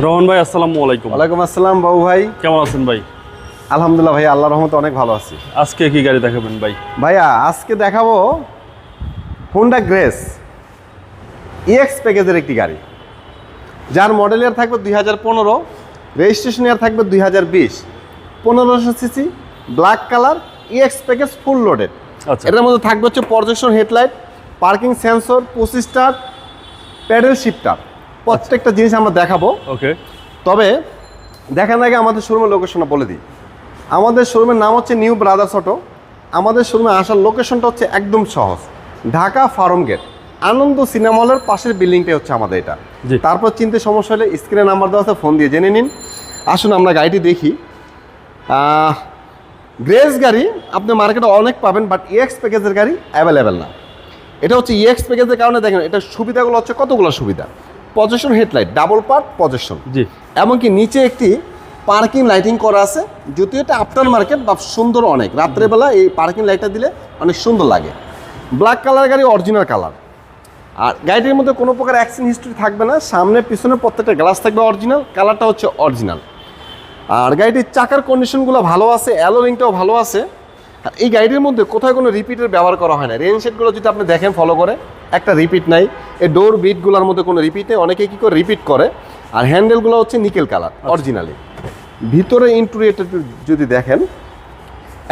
রহমান ভাই, আসসালামু আলাইকুম। ওয়ালাইকুম আসসালাম বাবু ভাই, কেমন আছেন ভাই? আলহামদুলিল্লাহ ভাই, আল্লাহর রহমতে অনেক ভালো আছি। আজকে কি গাড়ি দেখাবেন ভাই? ভাইয়া আজকে দেখাবো হোন্ডা গ্রেস ইএক্স প্যাকেজের একটি গাড়ি, যার মডেল ইয়ার থাকবে 2015, রেজিস্ট্রেশন ইয়ার থাকবে 2020, 1500 CC, black colour, EX package full loaded. আচ্ছা, এটার মধ্যে থাকবে হচ্ছে projection headlight, parking sensor, push start, pedal shifter, প্রত্যেকটা জিনিস আমরা দেখাবো। ওকে, তবে দেখার আগে আমাদের শোরুমের লোকেশনটা বলে দিই। আমাদের শোরুমের নাম হচ্ছে নিউ ব্রাদার্স অটো। আমাদের শোরুমে আসার লোকেশনটা হচ্ছে একদম সহজ, ঢাকা ফার্ম গেট, আনন্দ সিনেমা হলের পাশের বিল্ডিংটাই হচ্ছে আমাদের এটা। জি। তারপর চিনতে সমস্যা হলে স্ক্রিনে নাম্বার দেওয়া আছে, ফোন দিয়ে জেনে নিন। আসুন আমরা গাড়িটি দেখি। গ্রেস গাড়ি আপনি মার্কেটে অনেক পাবেন, বাট ইএক্স প্যাকেজের গাড়ি অ্যাভেলেবেল না। এটা হচ্ছে ইএক্স প্যাকেজের কারণে দেখেন এটা সুবিধাগুলো হচ্ছে কতগুলো সুবিধা। Projection headlight, double part projection, জি। এমনকি নিচে একটি পার্কিং লাইটিং করা আছে, যদিও এটা আফটার মার্কেট বা সুন্দর অনেক, রাত্রেবেলা এই পার্কিং লাইটটা দিলে অনেক সুন্দর লাগে। ব্ল্যাক কালার গাড়ি, অরিজিনাল কালার। আর গাড়িটির মধ্যে কোনো প্রকার অ্যাক্সিডেন্ট হিস্ট্রি থাকবে না, সামনে পিছনে প্রত্যেকটা গ্লাস থাকবে অরিজিনাল, কালারটা হচ্ছে অরিজিনাল। আর গাড়িটির চাকার কন্ডিশনগুলো ভালো আছে, অ্যালো রিংটাও ভালো আছে। আর এই গাড়িটির মধ্যে কোথাও কোনো রিপিটের ব্যবহার করা হয় না। রেন শেডগুলো যদি আপনি দেখেন ফলো করে, একটা রিপিট নাই। এই ডোর বিটগুলোর মধ্যে কোনো রিপিট নেই, অনেকে কী করে রিপিট করে। আর হ্যান্ডেলগুলো হচ্ছে নিকেল কালার অরিজিনালি। ভিতরে ইন্টেরিয়রটা যদি দেখেন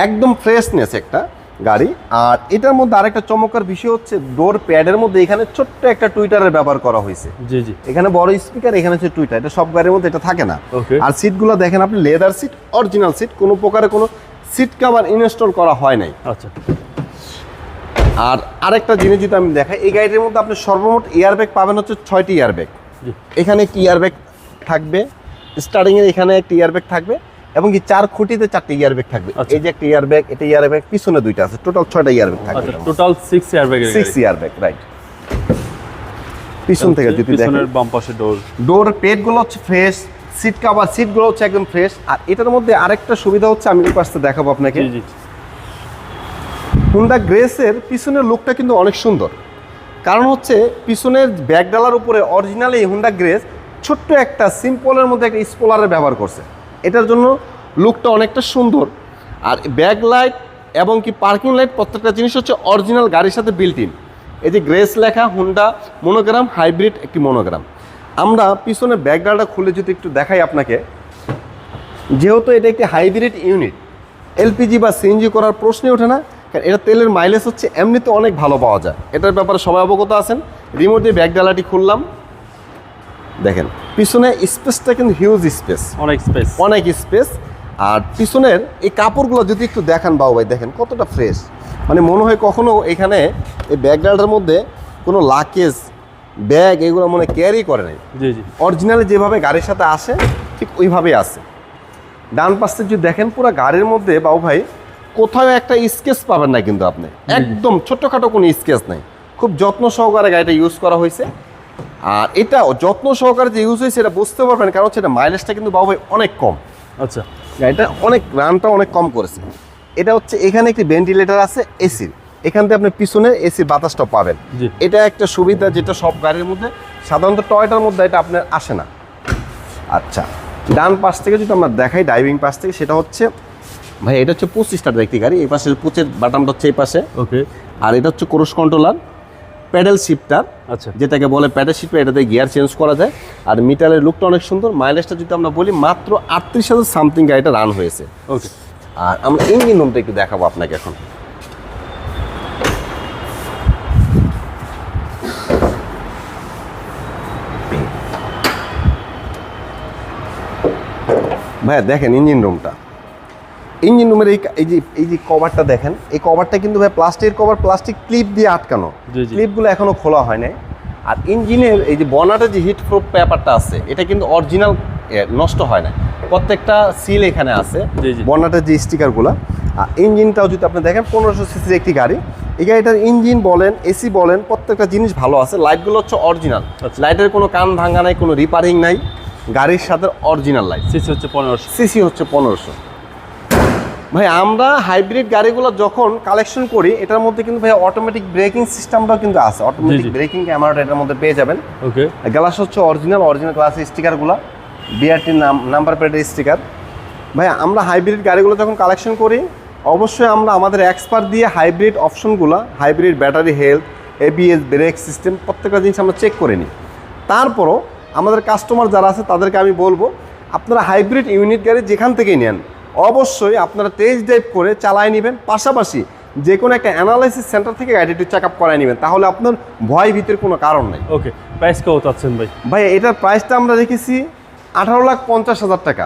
একদম ফ্রেশনেস একটা গাড়ি। আর এটার মধ্যে আরেকটা চমৎকার বিষয় হচ্ছে ডোর প্যাডের মধ্যে এখানে ছোট্ট একটা টুইটারের ব্যবহার করা হয়েছে। জি জি। এখানে বড় স্পিকার, এখানে হচ্ছে টুইটার। এটা সব গাড়ির মধ্যে এটা থাকে না। ওকে। আর সিটগুলো দেখেন আপনি, লেদার সিট, অরিজিনাল সিট, কোনো প্রকারে কোনো সিট কভার ইনস্টল করা হয় নাই। আচ্ছা। আর আরেকটা জিনিস যদি আমি দেখাই, এই গাড়িটির মধ্যে আপনি সর্বমোট এয়ারব্যাগ পাবেন হচ্ছে 6টি এয়ারব্যাগ। জি। এখানে একটি এয়ারব্যাগ থাকবে, স্টার্টিংয়ে এখানে একটি এয়ারব্যাগ থাকবে, এবং কি 4 খুঁটিতে 4টি এয়ারব্যাগ থাকবে। আচ্ছা। এই যে একটা এয়ারব্যাগ, এটা এয়ারব্যাগ, পিছনে 2টা আছে, টোটাল 6টা এয়ারব্যাগ থাকবে। আচ্ছা, টোটাল 6 এয়ারব্যাগ। 6 airbag, right. পিছন থেকে যদি দেখেন, পিছনের বাম পাশে ডোর পেডগুলো হচ্ছে ফ্রেশ, সিট কভার সিটগুলো হচ্ছে একদম ফ্রেশ। আর এটার মধ্যে আরেকটা সুবিধা হচ্ছে, আমি পাশে দেখাবো আপনাকে। জি জি। হোন্ডা গ্রেসের পিছনের লুকটা কিন্তু অনেক সুন্দর, কারণ হচ্ছে পিছনের ব্যাকডালার উপরে অরিজিনাল এই হোন্ডা গ্রেস ছোট্ট একটা সিম্পলের মধ্যে একটা স্পলারের ব্যবহার করছে। এটার জন্য লুকটা অনেকটা সুন্দর। আর ব্যাক লাইট এবং কি পার্কিং লাইট, প্রত্যেকটা জিনিস হচ্ছে অরিজিনাল গাড়ির সাথে বিল্ট ইন। এই যে গ্রেস লেখা, হোন্ডা মনোগ্রাম, হাইব্রিড একটি মনোগ্রাম। আমরা পিছনে ব্যাকডালাটা খুলে যদি একটু দেখাই আপনাকে, যেহেতু এটা একটি হাইব্রিড ইউনিট, এলপিজি বা সিএনজি করার প্রশ্নই ওঠে না, কারণ এটা তেলের মাইলেজ হচ্ছে এমনিতে অনেক ভালো পাওয়া যায়। এটার ব্যাপারে সবাই অবগত আছেন। রিমোট দিয়ে ব্যাকডালাটি খুললাম, দেখেন পিছনে স্পেসটা কিন্তু হিউজ স্পেস, অনেক স্পেস। আর পিছনের এই কাপড়গুলো যদি একটু দেখান বাবু ভাই, দেখেন কতটা ফ্রেশ। মানে মনে হয় কখনো এখানে এই ব্যাকডালাটার মধ্যে কোনো লাকেজ, ব্যাগ এগুলো মনে ক্যারি করে নাই। জি জি। অরিজিনালি যেভাবে গাড়ির সাথে আসে ঠিক ওইভাবেই আছে। ডান পাশে যদি দেখেন, পুরো গাড়ির মধ্যে বাবু ভাই কোথাও একটা স্কেচ পাবেন না কিন্তু আপনি, একদম ছোট্টখাটো কোনো স্কেচ নেই। খুব যত্ন সহকারে গাড়িটা ইউজ করা হয়েছে। আর এটা যত্ন সহকারে যে ইউজ হয়েছে এটা বুঝতে পারবেন, কারণ হচ্ছে এটা মাইলেজটা কিন্তু বাবু ভাই অনেক কম। আচ্ছা। গাড়িটা অনেক রানটা অনেক কম করেছে। এটা হচ্ছে এখানে একটি ভেন্টিলেটর আছে এসির, এখান থেকে আপনি পিছনে এসির বাতাসটা পাবেন। এটা একটা সুবিধা, যেটা সব গাড়ির মধ্যে সাধারণত টয়টার মধ্যে এটা আপনার আসে না। আচ্ছা, ডান পাশ থেকে যদি আমরা দেখাই, ড্রাইভিং পাশ থেকে, সেটা হচ্ছে ভাই এটা হচ্ছে পুশ স্টার্ট একটি গাড়ি। এই পাশে পুচের বাটনটা হচ্ছে এই পাশে। ওকে। আর এটা হচ্ছে ক্রুজ কন্ট্রোলার, প্যাডেল শিফটার, আচ্ছা, যেটাকে বলে প্যাডেল শিফটার। এটাতে গিয়ার চেঞ্জ করা যায়। আর মিটারের লুকটা অনেক সুন্দর। মাইলেজটা যদি আমরা বলি, মাত্র 38,000 সামথিং গাড়িটা রান হয়েছে। ওকে। আর আমরা ইঞ্জিন রুমটা একটু দেখাবো আপনাকে এখন। ভাইয়া দেখেন ইঞ্জিন রুমটা, ইঞ্জিন রুমের এই যে কভারটা দেখেন, এই কভারটা কিন্তু ভাই প্লাস্টিকের কভার, প্লাস্টিক ক্লিপ দিয়ে আটকানো। ক্লিপগুলো এখনো খোলা হয় নাই। আর ইঞ্জিনের এই যে বনাটের যে হিট প্রুফ পেপারটা আছে, এটা কিন্তু অরিজিনাল, নষ্ট হয় না। প্রত্যেকটা সিল এখানে আছে, বনাটের যে স্টিকারগুলো। আর ইঞ্জিনটাও যদি আপনি দেখেন, 1500 সিসির একটি গাড়ি। এই গাড়িটার ইঞ্জিন বলেন, এসি বলেন, প্রত্যেকটা জিনিস ভালো আছে। লাইটগুলো হচ্ছে অরিজিনাল, লাইটের কোনো কান ভাঙা নাই, কোনো রিপারিং নাই। গাড়ির সাথে অরিজিনাল লাইট। সিসি হচ্ছে 1500। সিসি হচ্ছে 1500। ভাই আমরা হাইব্রিড গাড়িগুলো যখন কালেকশন করি, এটার মধ্যে কিন্তু ভাই অটোমেটিক ব্রেকিং সিস্টেমটাও কিন্তু আছে। অটোমেটিক ব্রেকিং ক্যামেরাটা এটার মধ্যে পেয়ে যাবেন। ওকে। গ্লাস হচ্ছে অরিজিনাল গ্লাস স্টিকারগুলো। বিআরটি নাম্বার প্লেটের স্টিকার। ভাই আমরা হাইব্রিড গাড়িগুলো যখন কালেকশন করি অবশ্যই আমরা আমাদের এক্সপার্ট দিয়ে হাইব্রিড অপশনগুলো, hybrid battery health, ABS brake system প্রত্যেকটা জিনিস আমরা চেক করে নিই। তারপরও আমাদের কাস্টমার যারা আছে তাদেরকে আমি বলবো আপনারা হাইব্রিড ইউনিট গাড়ি যেখান থেকেই নেন অবশ্যই আপনারা টেস্ট ড্রাইভ করে চালায় নেবেন, পাশাপাশি যে কোনো একটা অ্যানালাইসিস সেন্টার থেকে গাড়িটি চেক আপ করায় নেবেন, তাহলে আপনার ভয় ভীতির কোনো কারণ নেই। ওকে, প্রাইস কত চাচ্ছেন ভাই? ভাই এটার প্রাইসটা আমরা রেখেছি 18,50,000 টাকা,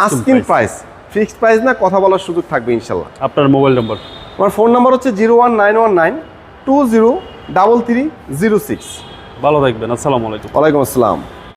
আস্কিং প্রাইস, ফিক্সড প্রাইস না, কথা বলার সুযোগ থাকবে ইনশাল্লাহ। আপনার মোবাইল নম্বর? আমার ফোন নাম্বার হচ্ছে 01919203306। ভালো থাকবেন, আসসালামু আলাইকুম। ওয়ালাইকুম আসসালাম।